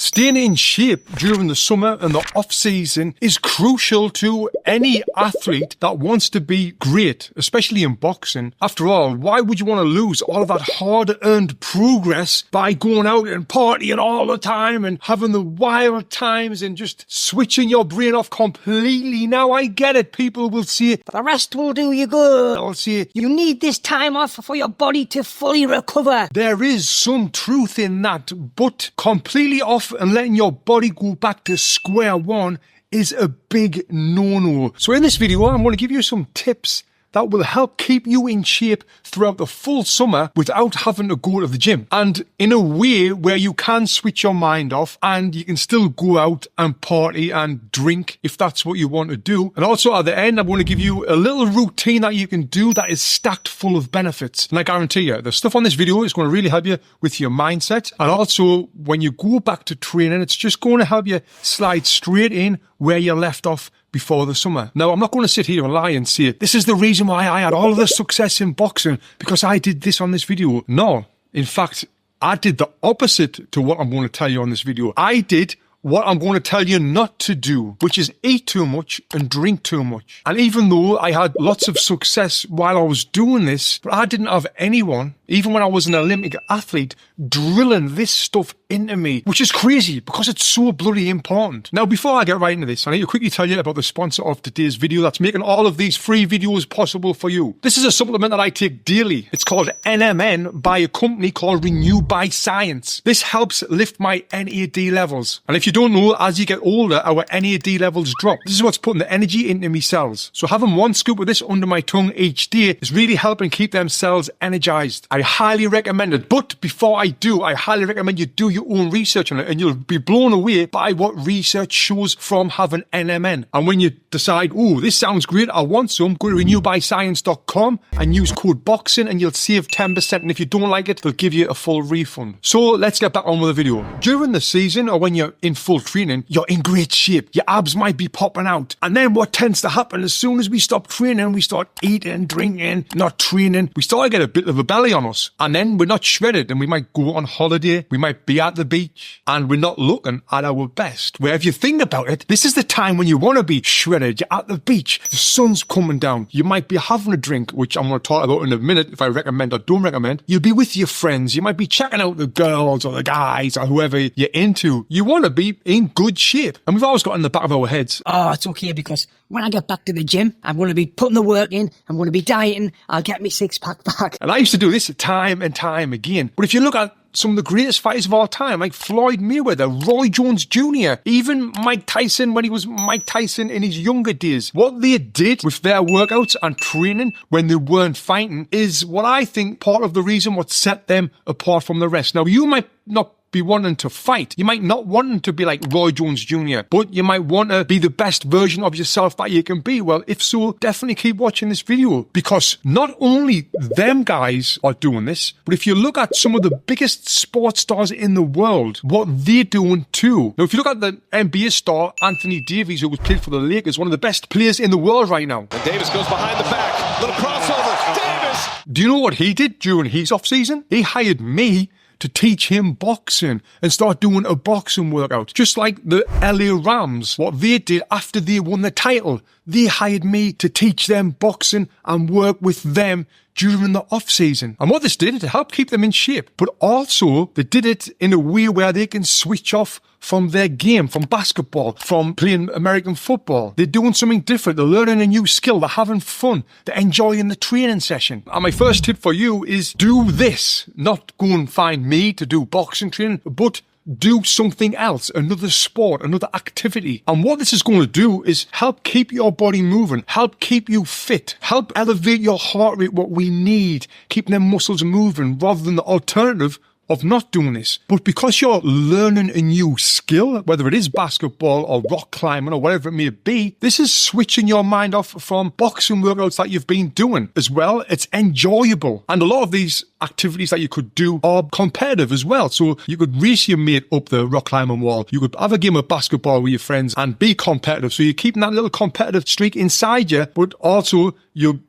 Staying in shape during the summer and the off-season is crucial to any athlete that wants to be great, especially in boxing. After all, why would you want to lose all of that hard-earned progress by going out and partying all the time and having the wild times and just switching your brain off completely? Now, I get it. People will say, but the rest will do you good. I'll say, you need this time off for your body to fully recover. There is some truth in that, but completely off and letting your body go back to square one is a big no-no. So in this video, I'm going to give you some tips that will help keep you in shape throughout the full summer without having to go to the gym. And in a way where you can switch your mind off and you can still go out and party and drink if that's what you want to do. And also at the end, I'm going to give you a little routine that you can do that is stacked full of benefits. And I guarantee you, the stuff on this video is going to really help you with your mindset. And also, when you go back to training, it's just going to help you slide straight in where you left off before the summer. Now, I'm not going to sit here and lie and say, this is the reason why I had all of the success in boxing, because I did this on this video. No, in fact, I did the opposite to what I'm going to tell you on this video. I did what I'm going to tell you not to do, which is eat too much and drink too much. And even though I had lots of success while I was doing this, but I didn't have anyone, even when I was an Olympic athlete, drilling this stuff into me, which is crazy because it's so bloody important. Now, before I get right into this, I need to quickly tell you about the sponsor of today's video that's making all of these free videos possible for you. This is a supplement that I take daily. It's called NMN by a company called Renew by Science. This helps lift my NAD levels. And if you don't know, as you get older, our NAD levels drop. This is what's putting the energy into me cells. So having one scoop of this under my tongue each day is really helping keep them cells energized. I highly recommend it. But before I do, I highly recommend you do your own research on it, and you'll be blown away by what research shows from having NMN. And when you decide, oh, this sounds great, I want some, go to renewbyscience.com and use code BOXING and you'll save 10%. And if you don't like it, they'll give you a full refund. So let's get back on with the video. During the season, or when you're in full training, you're in great shape. Your abs might be popping out. And then what tends to happen, as soon as we stop training, we start eating, drinking, not training, we start to get a bit of a belly on us. And then we're not shredded and we might go on holiday, we might be at the beach, and we're not looking at our best. Where if you think about it, this is the time when you want to be shredded. You're at the beach, the sun's coming down, you might be having a drink, which I'm going to talk about in a minute if I recommend or don't recommend. You'll be with your friends, you might be checking out the girls or the guys or whoever you're into. You want to be in good shape. And we've always got in the back of our heads, oh, it's okay because when I get back to the gym, I'm going to be putting the work in, I'm going to be dieting, I'll get me six-pack back. And I used to do this time and time again. But if you look at some of the greatest fighters of all time, like Floyd Mayweather, Roy Jones Jr., even Mike Tyson when he was Mike Tyson in his younger days, what they did with their workouts and training when they weren't fighting is what I think part of the reason what set them apart from the rest. Now, you might not be wanting to fight. You might not want to be like Roy Jones Jr., but you might want to be the best version of yourself that you can be. Well, if so, definitely keep watching this video, because not only them guys are doing this, but if you look at some of the biggest sports stars in the world, what they're doing too. Now, if you look at the NBA star Anthony Davis, who was played for the Lakers, one of the best players in the world right now. And Davis goes behind the back, little crossover, Davis! Do you know what he did during his off-season? He hired me to teach him boxing and start doing a boxing workout. Just like the LA Rams, what they did after they won the title, they hired me to teach them boxing and work with them during the off-season. And what this did to help keep them in shape, but also they did it in a way where they can switch off from their game, from basketball, from playing American football. They're doing something different. They're learning a new skill. They're having fun. They're enjoying the training session. And my first tip for you is do this. Not go and find me to do boxing training, but do something else, another sport, another activity. And what this is going to do is help keep your body moving, help keep you fit, help elevate your heart rate, what we need, keep them muscles moving, rather than the alternative of not doing this. But because you're learning a new skill, whether it is basketball or rock climbing or whatever it may be, this is switching your mind off from boxing workouts that you've been doing as well. It's enjoyable. And a lot of these activities that you could do are competitive as well. So you could race your mate up the rock climbing wall. You could have a game of basketball with your friends and be competitive. So you're keeping that little competitive streak inside you, but also you're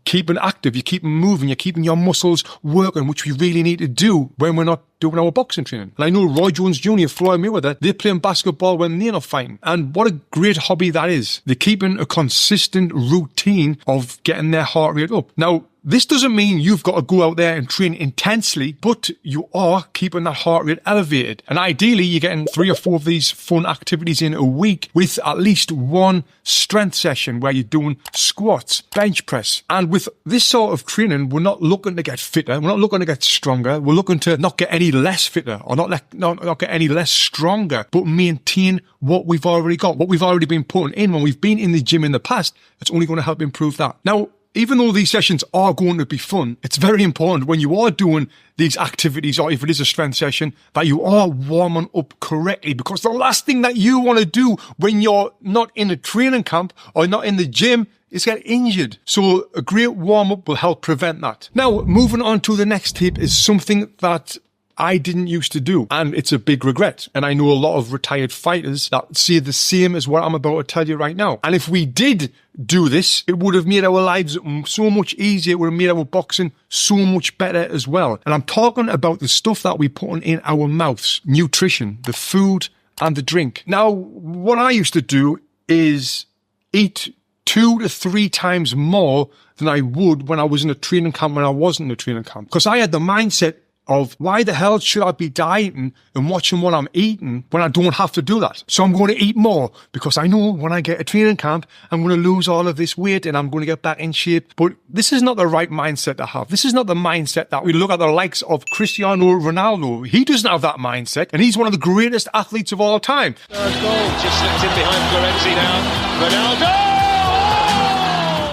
keeping active, you're keeping moving, you're keeping your muscles working, which we really need to do when we're not doing our boxing training. And I know Roy Jones Jr., Floyd Mayweather, they're playing basketball when they're not fighting. And what a great hobby that is. They're keeping a consistent routine of getting their heart rate up. Now, this doesn't mean you've got to go out there and train intensely, but you are keeping that heart rate elevated. And ideally, you're getting 3 or 4 of these fun activities in a week with at least one strength session where you're doing squats, bench press. And with this sort of training, we're not looking to get fitter. We're not looking to get stronger. We're looking to not get any less fitter or not get any less stronger, but maintain what we've already got, what we've already been putting in. When we've been in the gym in the past, it's only going to help improve that. Now, even though these sessions are going to be fun, it's very important when you are doing these activities, or if it is a strength session, that you are warming up correctly, because the last thing that you want to do when you're not in a training camp or not in the gym is get injured. So a great warm-up will help prevent that. Now, moving on to the next tip is something that I didn't used to do, and it's a big regret. And I know a lot of retired fighters that say the same as what I'm about to tell you right now. And if we did do this, it would have made our lives so much easier. It would have made our boxing so much better as well. And I'm talking about the stuff that we put in our mouths, nutrition, the food and the drink. Now, what I used to do is eat 2 to 3 times more than I would when I was in a training camp when I wasn't in a training camp. Because I had the mindset of, why the hell should I be dieting and watching what I'm eating when I don't have to do that? So I'm going to eat more, because I know when I get a training camp, I'm going to lose all of this weight and I'm going to get back in shape. But this is not the right mindset to have. This is not the mindset that we look at the likes of Cristiano Ronaldo. He doesn't have that mindset, and he's one of the greatest athletes of all time. Third goal, just slipped in behind Florenzi now. Ronaldo!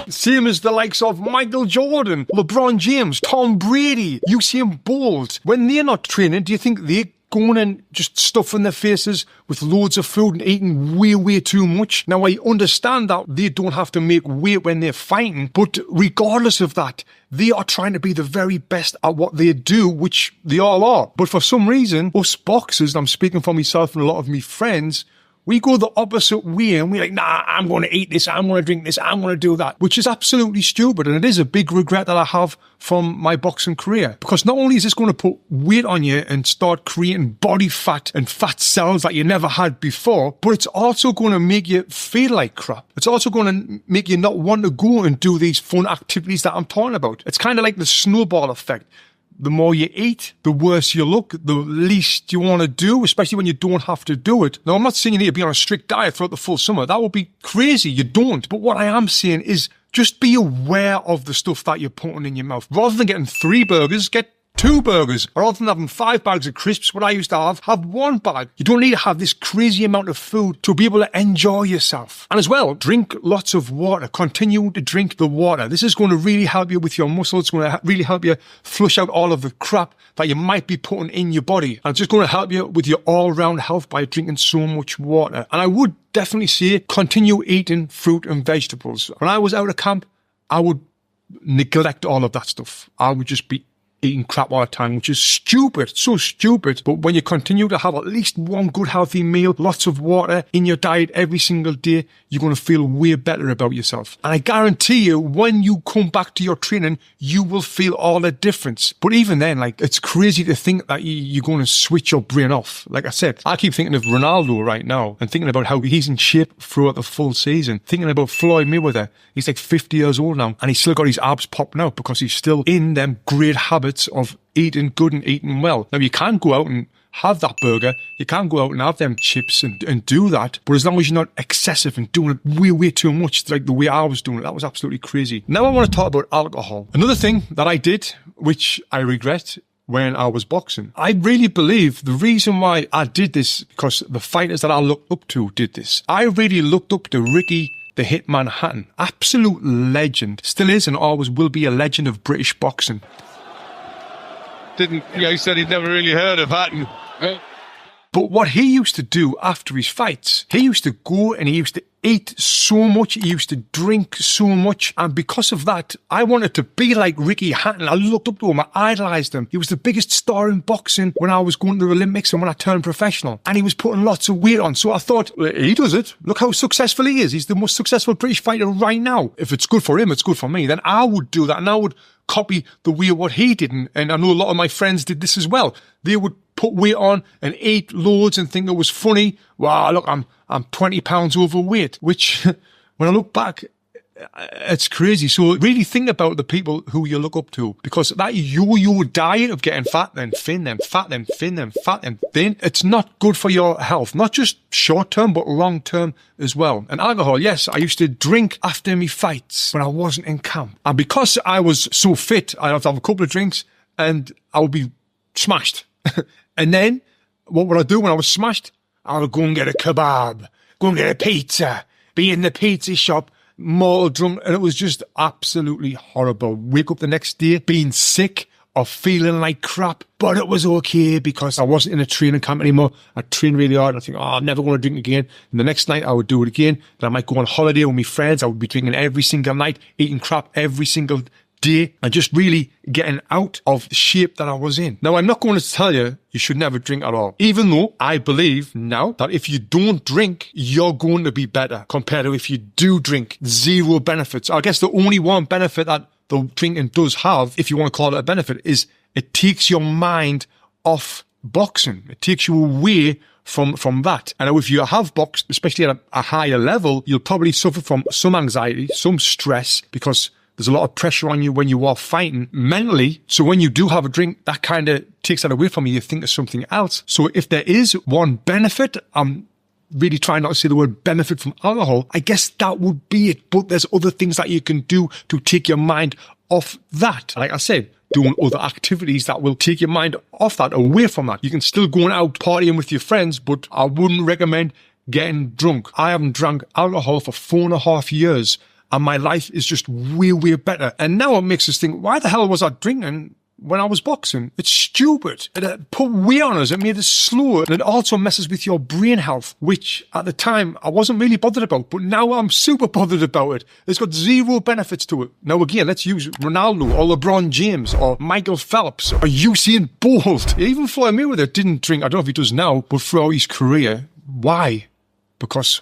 Same as the likes of Michael Jordan, LeBron James, Tom Brady, Usain Bolt. When they're not training, do you think they're going and just stuffing their faces with loads of food and eating way too much? Now, I understand that they don't have to make weight when they're fighting, but regardless of that, they are trying to be the very best at what they do, which they all are. But for some reason, us boxers, and I'm speaking for myself and a lot of my friends, we go the opposite way and we're like, nah, I'm going to eat this, I'm going to drink this, I'm going to do that, which is absolutely stupid. And it is a big regret that I have from my boxing career, because not only is this going to put weight on you and start creating body fat and fat cells that you never had before, but it's also going to make you feel like crap. It's also going to make you not want to go and do these fun activities that I'm talking about. It's kind of like the snowball effect. The more you eat, the worse you look, the least you want to do, especially when you don't have to do it. Now, I'm not saying you need to be on a strict diet throughout the full summer. That would be crazy. You don't. But what I am saying is just be aware of the stuff that you're putting in your mouth. Rather than getting 3 burgers, get 2 burgers. Or rather than having 5 bags of crisps, what I used to have 1 bag. You don't need to have this crazy amount of food to be able to enjoy yourself. And as well, drink lots of water. Continue to drink the water. This is going to really help you with your muscles. It's going to really help you flush out all of the crap that you might be putting in your body. And it's just going to help you with your all-round health by drinking so much water. And I would definitely say continue eating fruit and vegetables. When I was out of camp, I would neglect all of that stuff. I would just be eating crap all the time, which is stupid, so stupid. But when you continue to have at least one good healthy meal, lots of water in your diet every single day, you're going to feel way better about yourself. And I guarantee you, when you come back to your training, you will feel all the difference. But even then, like, it's crazy to think that you're going to switch your brain off. Like I said, I keep thinking of Ronaldo right now and thinking about how he's in shape throughout the full season. Thinking about Floyd Mayweather. He's like 50 years old now and he's still got his abs popping out because he's still in them great habits of eating good and eating well. Now, you can go out and have that burger, you can go out and have them chips and do that, but as long as you're not excessive and doing it way too much, like the way I was doing it, that was absolutely crazy. Now I want to talk about alcohol. Another thing that I did, which I regret when I was boxing. I really believe the reason why I did this, because the fighters that I looked up to did this. I really looked up to Ricky the Hitman Hatton. Absolute legend. Still is and always will be a legend of British boxing. He said he'd never really heard of Hatton. But what he used to do after his fights, he used to go and he used to eat so much, he used to drink so much, and because of that, I wanted to be like Ricky Hatton. I looked up to him, I idolised him. He was the biggest star in boxing when I was going to the Olympics and when I turned professional, and he was putting lots of weight on, so I thought, he does it. Look how successful he is. He's the most successful British fighter right now. If it's good for him, it's good for me. Then I would do that, and I would copy the way of what he did, and I know a lot of my friends did this as well. They would put weight on and eat loads and think it was funny. Wow, look, I'm 20 pounds overweight, which when I look back, it's crazy. So really think about the people who you look up to, because that yo-yo diet of getting fat, then thin, then fat, then thin, then fat, then thin, it's not good for your health, not just short term, but long term as well. And alcohol, yes, I used to drink after me fights when I wasn't in camp. And because I was so fit, I'd have to have a couple of drinks and I would be smashed. And then what would I do when I was smashed? I would go and get a kebab, go and get a pizza, be in the pizza shop, mortal drunk, and it was just absolutely horrible. Wake up the next day being sick or feeling like crap, but it was okay because I wasn't in a training camp anymore. I trained really hard. I think, I'm never going to drink again. And the next night I would do it again. Then I might go on holiday with my friends. I would be drinking every single night, eating crap every single day, and just really getting out of the shape that I was in. Now, I'm not going to tell you should never drink at all, even though I believe now that if you don't drink, you're going to be better compared to if you do drink. Zero benefits. I guess the only one benefit that the drinking does have, if you want to call it a benefit, is it takes your mind off boxing. It takes you away from that. And if you have boxed, especially at a higher level, you'll probably suffer from some anxiety, some stress, because there's a lot of pressure on you when you are fighting mentally. So when you do have a drink, that kind of takes that away from you. You think of something else. So if there is one benefit, I'm really trying not to say the word benefit from alcohol, I guess that would be it. But there's other things that you can do to take your mind off that. Like I said, doing other activities that will take your mind off that, away from that. You can still go out partying with your friends, but I wouldn't recommend getting drunk. I haven't drank alcohol for 4.5 years. And my life is just way, way better. And now it makes us think, why the hell was I drinking when I was boxing? It's stupid. It put weight on us. It made us slower. And it also messes with your brain health, which at the time I wasn't really bothered about. But now I'm super bothered about it. It's got zero benefits to it. Now again, let's use Ronaldo or LeBron James or Michael Phelps or Usain Bolt. Even Floyd Mayweather didn't drink. I don't know if he does now, but throughout his career. Why? Because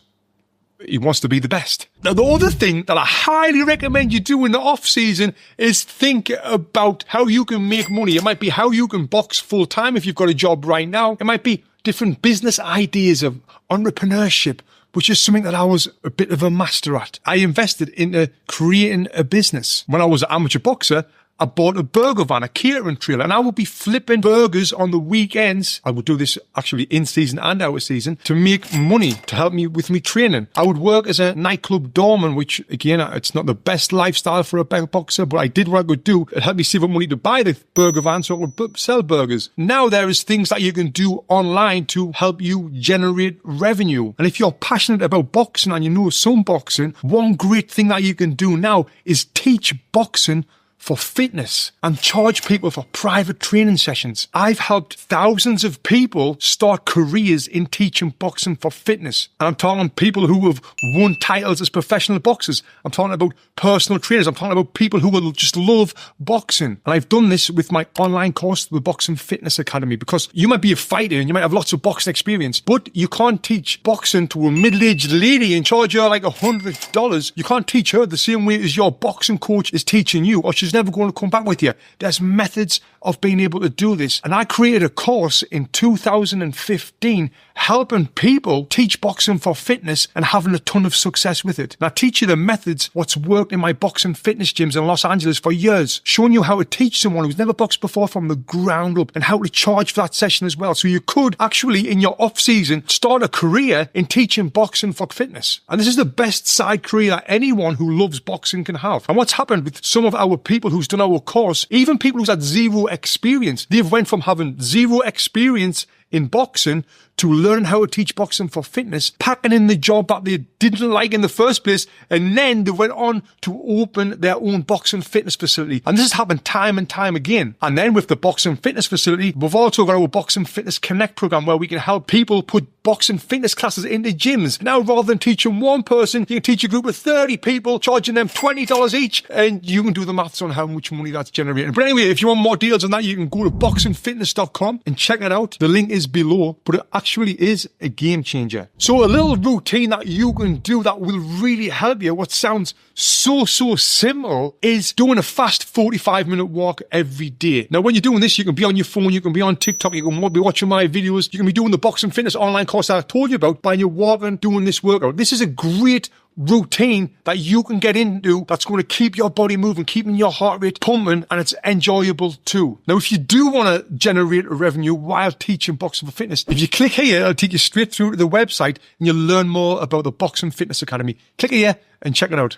he wants to be the best. Now, the other thing that I highly recommend you do in the off season is think about how you can make money. It might be how you can box full time if you've got a job right now. It might be different business ideas of entrepreneurship, which is something that I was a bit of a master at. I invested into creating a business. When I was an amateur boxer, I bought a burger van, a catering trailer, and I would be flipping burgers on the weekends. I would do this actually in season and out of season to make money, to help me with me training. I would work as a nightclub doorman, which again, it's not the best lifestyle for a boxer, but I did what I could do. It helped me save up money to buy the burger van so I would sell burgers. Now there is things that you can do online to help you generate revenue. And if you're passionate about boxing and you know some boxing, one great thing that you can do now is teach boxing for fitness and charge people for private training sessions. I've helped thousands of people start careers in teaching boxing for fitness. And I'm talking people who have won titles as professional boxers. I'm talking about personal trainers. I'm talking about people who will just love boxing. And I've done this with my online course, the Boxing Fitness Academy, because you might be a fighter and you might have lots of boxing experience, but you can't teach boxing to a middle-aged lady and charge her like $100. You can't teach her the same way as your boxing coach is teaching you, or she's never going to come back with you. There's methods of being able to do this. And I created a course in 2015 helping people teach boxing for fitness and having a ton of success with it. And I teach you the methods, what's worked in my boxing fitness gyms in Los Angeles for years, showing you how to teach someone who's never boxed before from the ground up and how to charge for that session as well. So you could actually, in your off season, start a career in teaching boxing for fitness. And this is the best side career that anyone who loves boxing can have. And what's happened with some of our people who's done our course, even people who's had zero experience, they've went from having zero experience in boxing to learn how to teach boxing for fitness, packing in the job that they didn't like in the first place, and then they went on to open their own boxing fitness facility. And this has happened time and time again. And then with the boxing fitness facility, we've also got our Boxing Fitness Connect program where we can help people put boxing fitness classes into gyms. Now, rather than teaching one person, you can teach a group of 30 people, charging them $20 each, and you can do the maths on how much money that's generating. But anyway, if you want more deals on that, you can go to boxingfitness.com and check it out. The link is below, but it actually is a game changer. So a little routine that you can do that will really help you, what sounds so simple, is doing a fast 45-minute walk every day. Now, when you're doing this, you can be on your phone, you can be on TikTok, you can be watching my videos, you can be doing the Boxing Fitness online course that I told you about, while you're walking, doing this workout. This is a great routine that you can get into that's going to keep your body moving, keeping your heart rate pumping, and it's enjoyable too. Now, if you do want to generate revenue while teaching boxing for fitness, if you click here, it'll take you straight through to the website and you'll learn more about the Boxing Fitness Academy. Click here and check it out.